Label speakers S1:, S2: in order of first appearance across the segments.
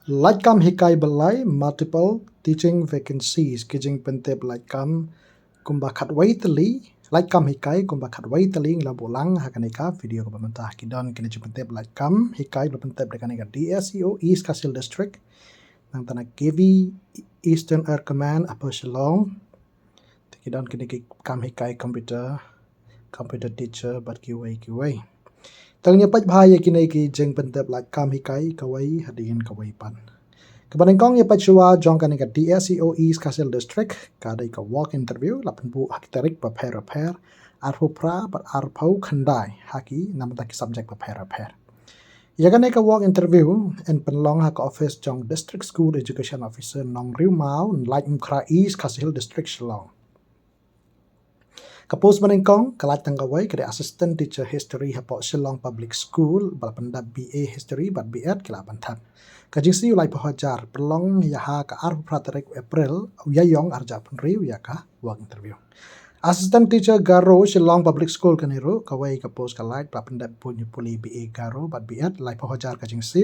S1: Laitkam hikai belai multiple teaching vacancies kijing pentep laitkam kumba khatwai tali Laitkam hikai kumba khatwai tali nglabulang hakanika video ko pamantah kidon kini pentep Laitkam hikai lo pentep dekanika DSEO East Khasi District nang tanah KV Eastern Air Command Upper Shillong kidon kini kam hikai computer teacher bat kiwai tangnya pat bahaya kini ki jeng pentep Laitkam hikai kawai hadin kawai pan Kebanyakan yang pacua jongkan dengan DSEO East Khasi District kadai ka walk interview lapan bu hak tarik paper arpu pra but arpu khandai haki nama taki subject paper ya kan ka walk interview en penlong hak office jong district school education officer nong riu mau Laitkam East Khasi District Shillong Kapos menengkong kalat tanggawai kede assistant teacher history hapo Shillong Public School balapanda BA history bat BEd kila bantat. Kajing si ulai pahajar pelong yaha ka arhu pratarek April yayong arja penriu ya ka work interview. Assistant teacher Garo Shillong Public School kaniru kawai kapos kalat balapanda punya puli BA Garo bat BEd lai pahajar kajing si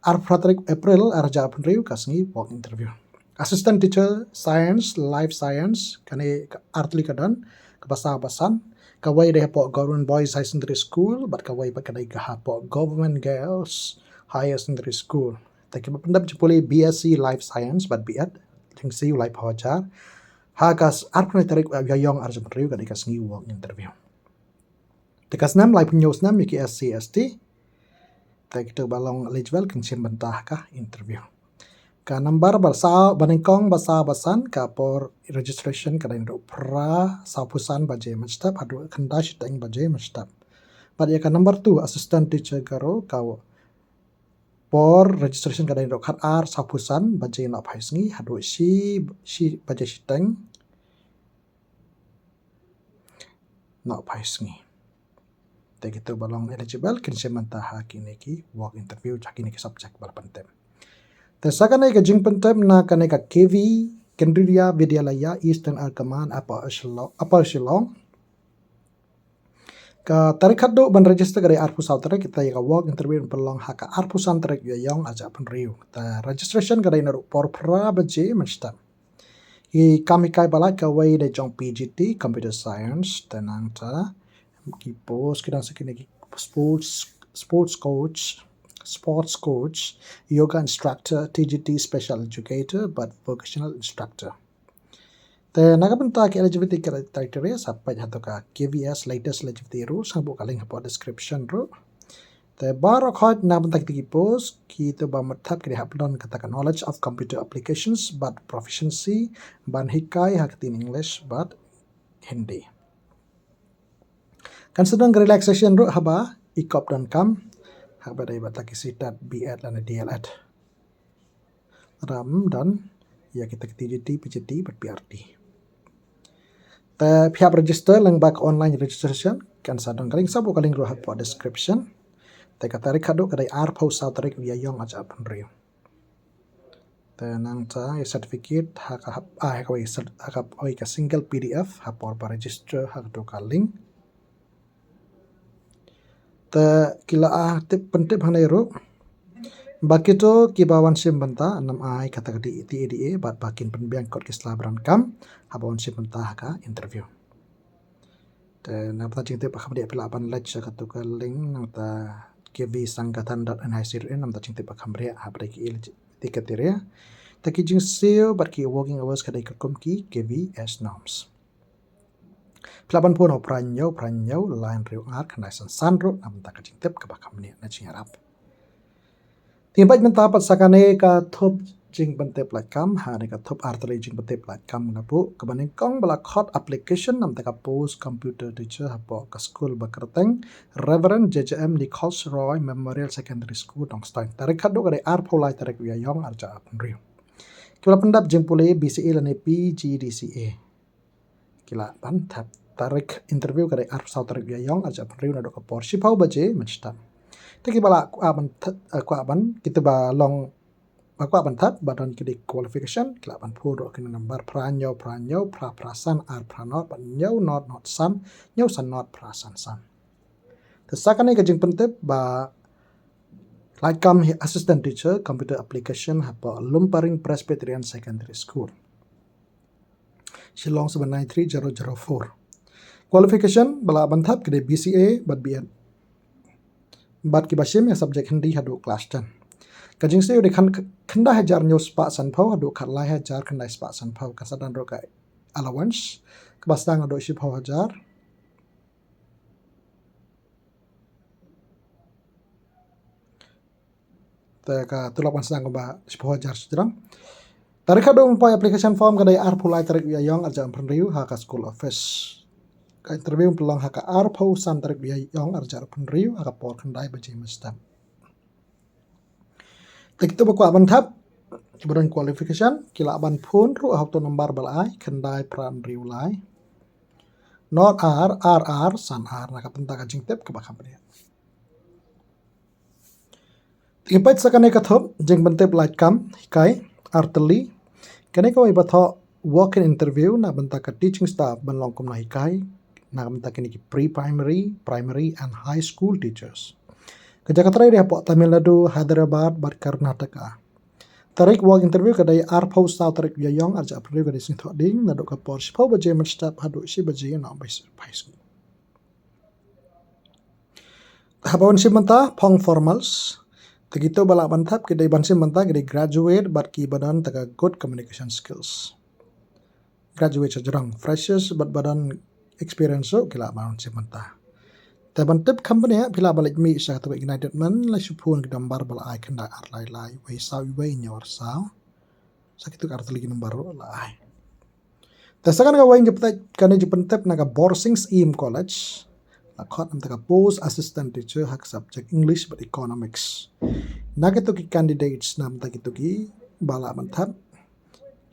S1: arhu pratarek April arja penriu kasngi work interview. Assistant teacher science life science kani artli kadan kebasan kawai deh po government boys high secondary school but kawai pa kadai ka po government girls higher secondary school taki pendap jepuli BSc life science but BEd thing see life hajar hagas arpne tarik yayong arjam riu kadai ka sngi work interview tekas nam life news nam yaki SC taki to balong eligible kinsim bantah ka interview ka number basa banengkong basa basan ka por registration kadai ro pra sapusan baje mastap adu khandash tang baje mastap but ya ka number 2 assistant teacher garo ka por registration kadai ro khat ar sapusan baje na phaisngi adu si baje sitang na phaisngi tegi to balong eligible kinsim bantah hakini ki work interview hakini ki subject bal pantem Tersakana ka jing pentem na kana ka KV Kendriya Vidyalaya Eastern Air Command Upper Shillong ka tarik do ban register dari arpu sautere kita ya work interview pelong haka arpu santrek yong aja pen riu ta registration kadai naru por pra baje mesta I kami kai balai ka way de jong PGT computer science tenang ta ki post kidan sekini ki sports coach, yoga instructor, TGT special educator, but vocational instructor. The nagabanta ki eligibility criteria sampai hato ka KVS latest eligibility rules ang buka link po description ro. The bar khot nabanta ki post ki to ba mathap ki hapdon kata knowledge of computer applications but proficiency ban hikai hakti in English but Hindi. Considering relaxation ro haba ikop dan kam hak badai bataki sitat BEd dan DLEd ram dan ya kita TGT PGT but PRT ta pihak register lang back online registration kan sadang kaling sabu kaling roh po description ta katarik kado kadai ar post tarik via yong aja penriu ta nang ta ya certificate hak ka single PDF hak por register hak do kaling ta kila tip pentip hanai ro bakito kibawan sim banta nam ai kata di TADA bat bakin penbiang kot kisla kam habawan sim banta ka interview ta napta jingte pakam dia pila ban lech ka tu ka link nang ta KV sangatan.nic nam ta jingte pakam ria habre ki tikatiria ta ki jing seo bat ki working hours kadai kom ki KVS norms Pelaban pun pranyo lain riu ngat kanai sanro nam tak kajing tip ke bakam ni na jing harap. Timbat mentapat sakane ka thup jing bentep Laitkam ha ne ka thup artali jing bentep Laitkam na bu kebaning kong bala khot application nam tak post computer teacher hapo ka school bakerteng Reverend JJM Nichols Roy Memorial Secondary School Dongstein tarik kado kare arpo lai tarik ya yong arja apun riu. Kila pendap jing pule BCA lane PGDCA. Kila bantap tarik interview kadai arp sau tarik yong aja penriu na doka por shipau baje macam taki bala aku aban kita balong aku aban tat badan kidi qualification kila aban puro kena number pranyo prasan ar pranot ban nyau not san nyau san not prasan san tesakan ni kajing pentep ba Laitkam assistant teacher computer application hapa Lumparing Presbyterian Secondary School. Shillong 793004. Qualification bala banthap kede BCA bat BN. Bat ki basim ya subject Hindi hadu class 10. Kajing se de khanda hajar news pa san phau hadu khat lai hajar khanda spa san phau kasadan ro kai allowance kabastang hadu shi phau hajar. Ka tulapan sedang ba sepuluh hajar sejarang. Tarik ada umpai application form kadai ar pulai tarik biaya yang arjam penriu haka school office. Ka interview pelang haka ar pau san tarik biaya yang arjam penriu haka por kendai baji mestam. Tekitu bakwa bantap kemudian qualification kila aban pun ru auto nomor balai kendai pran riu lai. Not R san R naka pentaka jingtep ke bakam dia. Impat sakane kathop jeng bentep Laitkam hikai arteli kene ko ibatho walk in interview na bentaka teaching staff banlongkom na hikai na bentaka ni pre-primary, primary and high school teachers. Kejakatrai dia po Tamil Nadu, Hyderabad, bar Karnataka. Tarik walk interview kadai ar pau sau tarik yayong arja april kadai sing thoding na dok por pau baje men staff hadu si baje na high school. Habon si menta pong formals Tegito balak bantap kedai bansim bantap kedai graduate bat ki badan taga good communication skills. Graduate sejarang freshers bat badan experience so kila bansim bantap. Tapi bantap company ya bila balik mi sa tu United Man la supun gambar balak ai kena ar lai wei sau wei nyawar sau. Sakitu arti lagi nomor lai. Tasakan ka wei jepta kane jepentep naga Borsings Im College. Akot antara post assistant teacher hak subject English but economics. Nagetu ki candidates nam tagitu ki bala mantap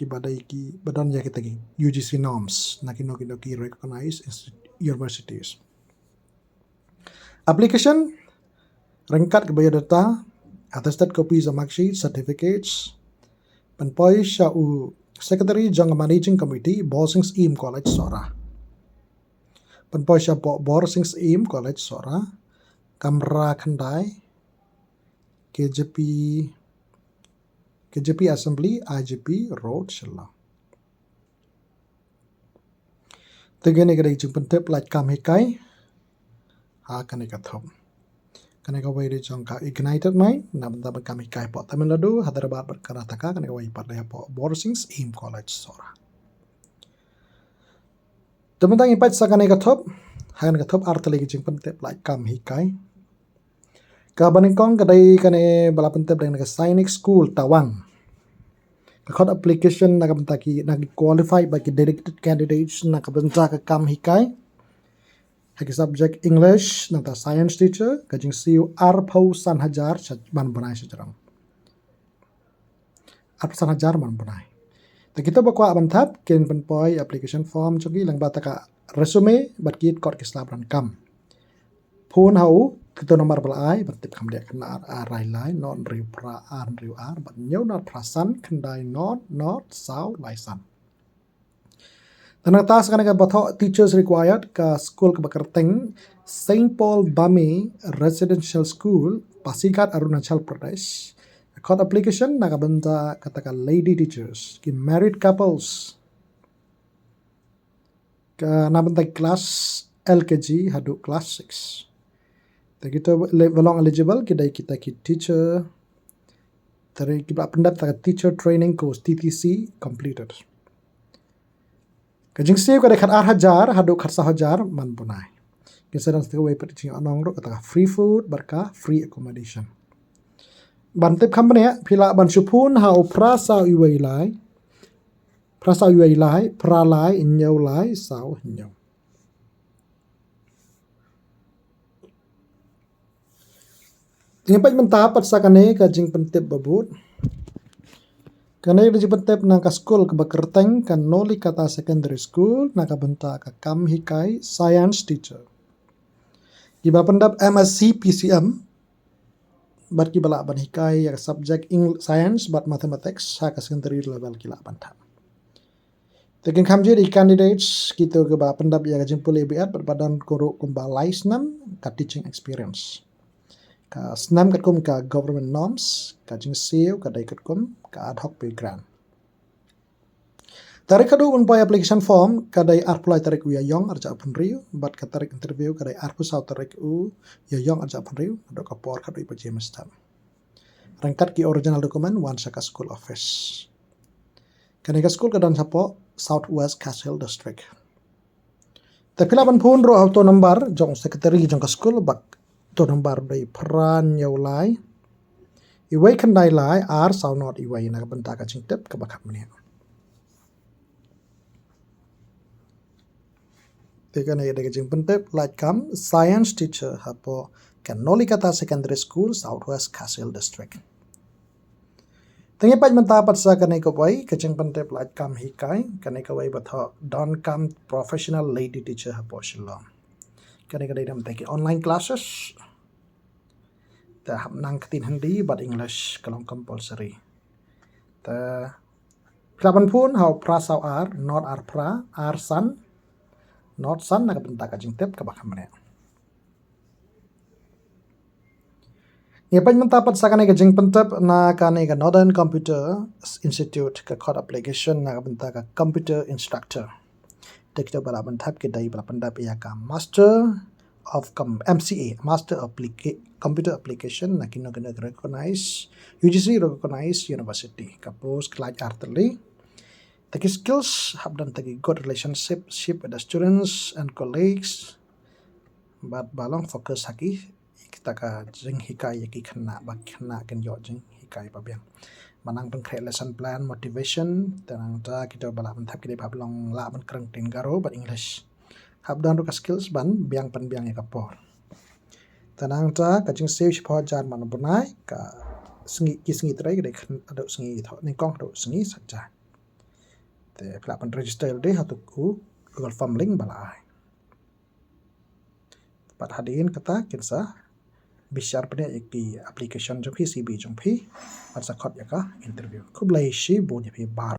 S1: ki badai ki badan ya kita ki UGC norms nakino ki recognized universities. Application rengkat ke biodata, attested copies of mark sheet, certificates, penpoi syau secretary jang managing committee Borsings Im College Sora. Penpoi syau Borsings Im College Sora, Kamra Khandai, KJP Assembly, IGP Road Shillong. Tegene kadai jung pentep Laitkam hikai ha kane kathom. Kane ka wei de jong ka ignited mind na benda kami hikai po Tamil Nadu, Hyderabad bar Karnataka kane ka wei padai po Borsings Im College Sora. Tementang impat sakane kathop hakan kathop arteli jung pentep Laitkam hikai. Ka baningkong kadai kane bala pentep dengan Sainik School Tawang. Kakot application na kabentaki na qualified bagi dedicated candidates na kabenta ka kam hikai. Haki subject English na ta science teacher kajing siu arpau san hajar man bunai sejarang. Arpau san hajar man bunai. Ta kita bakwa bantap ken penpoi application form chogi lang bataka resume bat kit kot kislabran kam. Pun hau kita nomor belai bertip kam dia kena arai lai non riu pra ar riu ar bat nyau not prasan kendai not sau laisan. Tanang tas kana ka batho teachers required ka school ka bakarteng St Paul Bami Residential School Pasigat Arunachal Pradesh. Code application na kabenta kataka lady teachers ki married couples ka nabenta class LKG hadu class 6. Kita belong eligible kita ki teacher tari kita pendap tak teacher training course TTC completed. Kajing siu kada khat ar hajar hadu khat sa hajar man punai. Kisaran setiap way percing anong ro kata free food barka free accommodation. Bantip company ya pila ban supun hau prasa uwai lai pralai inyau lai sau inyau. Tinggal mentap sakane kajing pentip babut. Kane kajing pentip nang ka school ke bakerteng kan noli kata secondary school nang ka benta ka kam hikai science teacher. Kiba pendap MSc PCM bat ki bala ban hikai ya subject science but mathematics ha ka secondary level kila banta. Tekin kamje di candidates kita ke ba pendap ya kajing pulih biat berbadan koruk kumba laisnan ka teaching experience. ka snam kat kum ka government norms ka jing SEO ka dai kat kum ka ad hoc program tarik kadu un boy application form ka dai apply tarik u ya yong arja pun riu bat ka tarik interview ka dai arpu sau tarik u ya yong arja pun riu do ka por ka doi pajem stam rangkat ki original document wan saka school office kani ka school ka dan sapo Southwest Castle District tapi laban pun ro auto number jong secretary jong ka school bak to number dai pran yau lai iwai kan dai lai ar sau not iwai na benta ka cingtep ka bakap meni tekan ai dega jing pentep Laitkam science teacher hapo Kanolikata Secondary School Southwest Castle District Tengi paj menta pat sa kanai ko boy kaching pentep Laitkam hikai kanai ko boy batho don kam professional lady teacher hapo Shillong kanai kadai dam take online classes ta hab nang katin hindi but English kalong compulsory ta klaban pun how pra sau ar not ar pra ar san not san na benta ka jingtep ka bakam ne ye paj menta pat sa kanai ka jing pentep na kanai ka Northern Computer Institute ka code application na benta ka computer instructor tekto bala bentap ke dai bala pendap ya ka master of MCA master computer application na kino kena recognize UGC recognize university ka post kelaj arteli taki skills hab dan taki good relationship with the students and colleagues but balong focus haki kita ka jing hikai yaki kena bak kena ken yo jing hikai pabiang manang peng create lesson plan motivation tanang ta kita bala bentap kita pablong la ban kreng tin garo but English hab dan ka skills ban biang pan biang ya kapor tanang ta ka jing save support jan man bunai ka sengi ki sengi trai ka kan ado sengi tho ning kong ado sengi saja te pelapan register de hatuku Google Form link balai pat hadirin kata kinsa bisyar pada iki application jong CB jong phi at sakot ya ka interview kublai shi bo ni phi bar